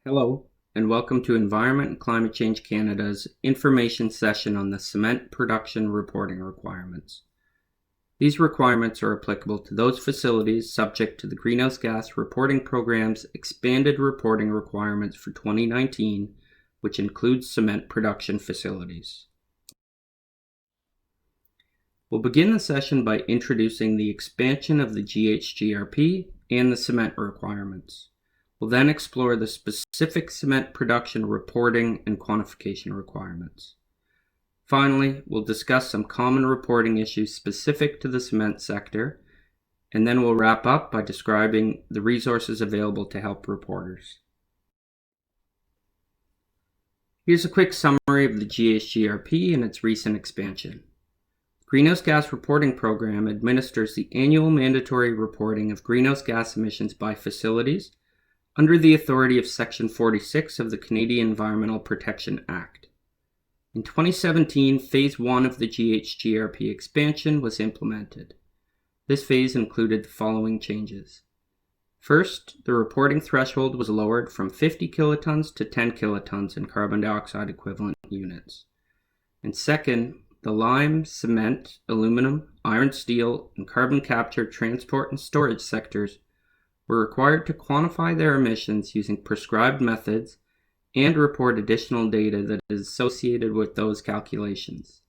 Hello, and welcome to Environment and Climate Change Canada's information session on the cement production reporting requirements. These requirements are applicable to those facilities subject to the Greenhouse Gas Reporting Program's expanded reporting requirements for 2019, which includes cement production facilities. We'll begin the session by introducing the expansion of the GHGRP and the cement requirements. We'll then explore the specific cement production reporting and quantification requirements. Finally, we'll discuss some common reporting issues specific to the cement sector, and then we'll wrap up by describing the resources available to help reporters. Here's a quick summary of the GHGRP and its recent expansion. The Greenhouse Gas Reporting Program administers the annual mandatory reporting of greenhouse gas emissions by facilities under the authority of Section 46 of the Canadian Environmental Protection Act. In 2017, Phase 1 of the GHGRP expansion was implemented. This phase included the following changes. First, the reporting threshold was lowered from 50 kilotons to 10 kilotons in carbon dioxide equivalent units. And second, the lime, cement, aluminum, iron, steel, and carbon capture, transport, and storage sectors were required to quantify their emissions using prescribed methods and report additional data that is associated with those calculations.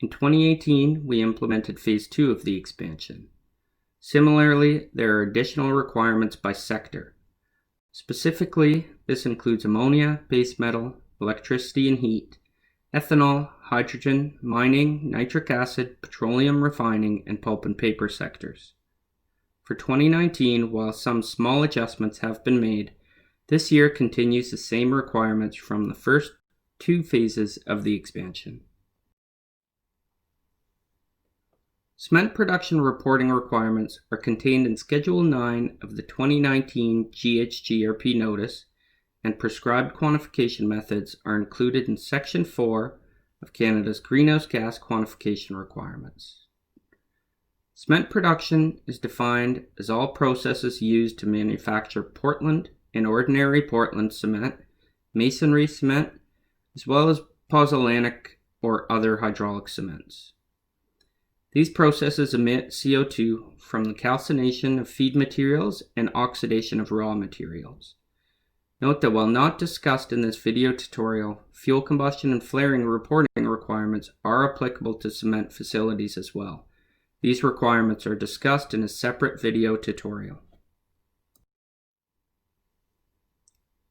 In 2018, we implemented Phase 2 of the expansion. Similarly, there are additional requirements by sector. Specifically, this includes ammonia, base metal, electricity and heat, ethanol, hydrogen, mining, nitric acid, petroleum refining, and pulp and paper sectors. For 2019, while some small adjustments have been made, this year continues the same requirements from the first two phases of the expansion. Cement production reporting requirements are contained in Schedule 9 of the 2019 GHGRP notice, and prescribed quantification methods are included in Section 4 of Canada's Greenhouse Gas Quantification Requirements. Cement production is defined as all processes used to manufacture Portland and ordinary Portland cement, masonry cement, as well as pozzolanic or other hydraulic cements. These processes emit CO2 from the calcination of feed materials and oxidation of raw materials. Note that while not discussed in this video tutorial, fuel combustion and flaring reporting requirements are applicable to cement facilities as well. These requirements are discussed in a separate video tutorial.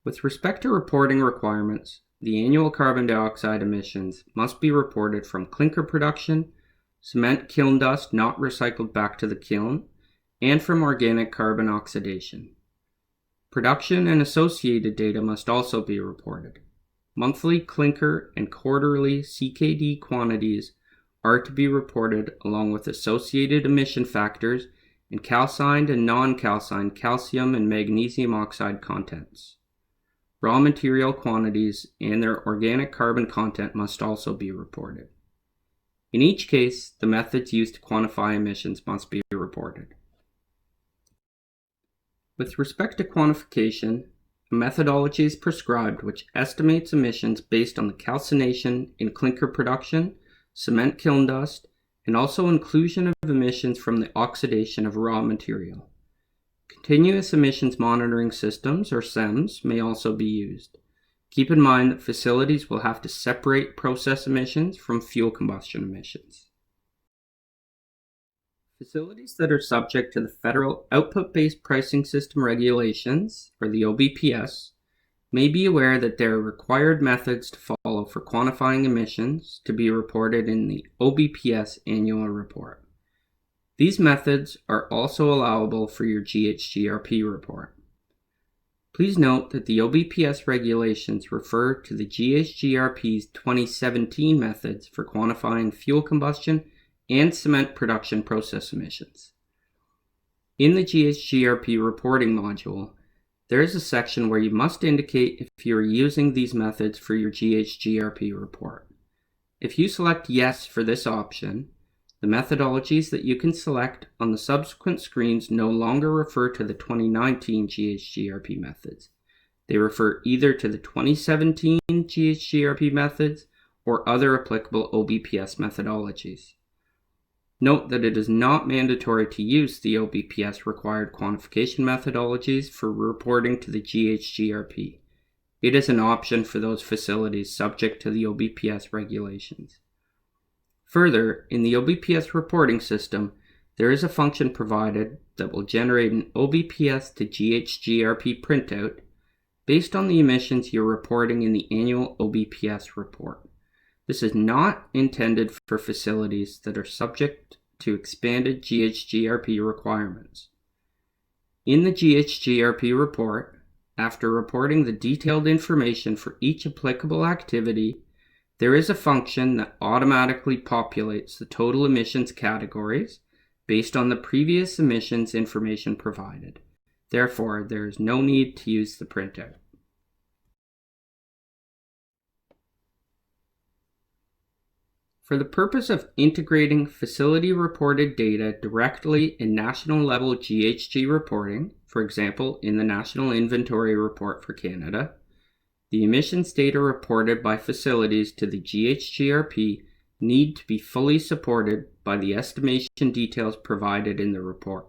With respect to reporting requirements, the annual carbon dioxide emissions must be reported from clinker production, cement kiln dust not recycled back to the kiln, and from organic carbon oxidation. Production and associated data must also be reported. Monthly clinker and quarterly CKD quantities are to be reported along with associated emission factors and calcined and non-calcined calcium and magnesium oxide contents. Raw material quantities and their organic carbon content must also be reported. In each case, the methods used to quantify emissions must be reported. With respect to quantification, a methodology is prescribed which estimates emissions based on the calcination in clinker production, cement kiln dust, and also inclusion of emissions from the oxidation of raw material. Continuous emissions monitoring systems, or CEMS, may also be used. Keep in mind that facilities will have to separate process emissions from fuel combustion emissions. Facilities that are subject to the Federal Output-Based Pricing System regulations, or the OBPS, may be aware that there are required methods to follow for quantifying emissions to be reported in the OBPS annual report. These methods are also allowable for your GHGRP report. Please note that the OBPS regulations refer to the GHGRP's 2017 methods for quantifying fuel combustion and cement production process emissions. In the GHGRP reporting module, there is a section where you must indicate if you are using these methods for your GHGRP report. If you select yes for this option, the methodologies that you can select on the subsequent screens no longer refer to the 2019 GHGRP methods. They refer either to the 2017 GHGRP methods or other applicable OBPS methodologies. Note that it is not mandatory to use the OBPS required quantification methodologies for reporting to the GHGRP. It is an option for those facilities subject to the OBPS regulations. Further, in the OBPS reporting system, there is a function provided that will generate an OBPS to GHGRP printout based on the emissions you're reporting in the annual OBPS report. This is not intended for facilities that are subject to expanded GHGRP requirements. In the GHGRP report, after reporting the detailed information for each applicable activity, there is a function that automatically populates the total emissions categories based on the previous emissions information provided. Therefore, there is no need to use the printout. For the purpose of integrating facility-reported data directly in national-level GHG reporting, for example, in the National Inventory Report for Canada, the emissions data reported by facilities to the GHGRP need to be fully supported by the estimation details provided in the report.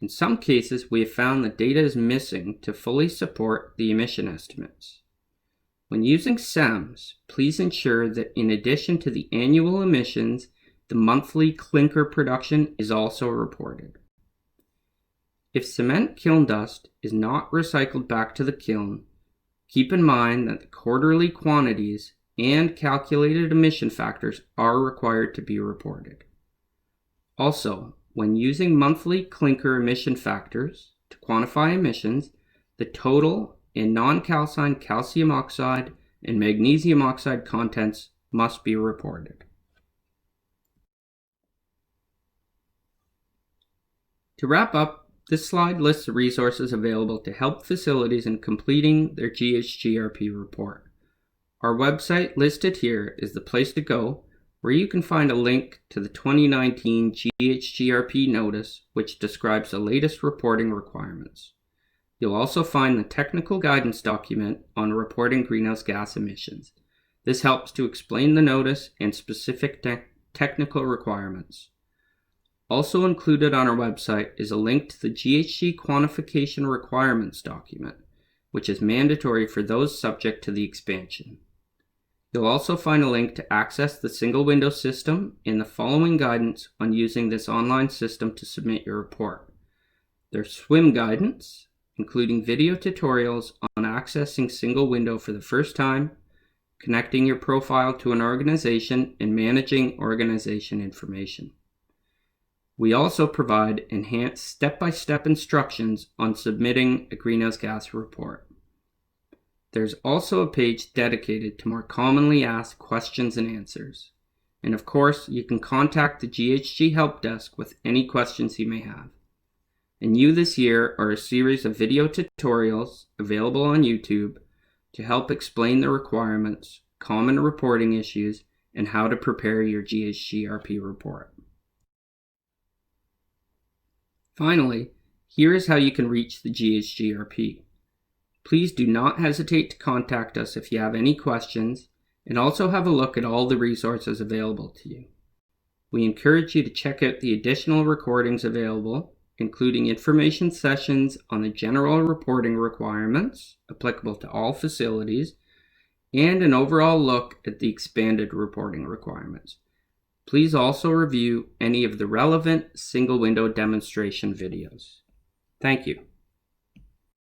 In some cases, we have found that data is missing to fully support the emission estimates. When using SEMS, please ensure that in addition to the annual emissions, the monthly clinker production is also reported. If cement kiln dust is not recycled back to the kiln, keep in mind that the quarterly quantities and calculated emission factors are required to be reported. Also, when using monthly clinker emission factors to quantify emissions, the total and non-calcined calcium oxide and magnesium oxide contents must be reported. To wrap up, this slide lists the resources available to help facilities in completing their GHGRP report. Our website listed here is the place to go, where you can find a link to the 2019 GHGRP notice, which describes the latest reporting requirements. You'll also find the technical guidance document on reporting greenhouse gas emissions. This helps to explain the notice and specific technical requirements. Also included on our website is a link to the GHG quantification requirements document, which is mandatory for those subject to the expansion. You'll also find a link to access the single window system and the following guidance on using this online system to submit your report. There's swim guidance, including video tutorials on accessing single window for the first time, connecting your profile to an organization, and managing organization information. We also provide enhanced step-by-step instructions on submitting a greenhouse gas report. There's also a page dedicated to more commonly asked questions and answers. And of course, you can contact the GHG Help Desk with any questions you may have. And new this year are a series of video tutorials available on YouTube to help explain the requirements, common reporting issues, and how to prepare your GHGRP report. Finally, here is how you can reach the GHGRP. Please do not hesitate to contact us if you have any questions, and also have a look at all the resources available to you. We encourage you to check out the additional recordings available, including information sessions on the general reporting requirements applicable to all facilities, and an overall look at the expanded reporting requirements. Please also review any of the relevant single window demonstration videos. Thank you.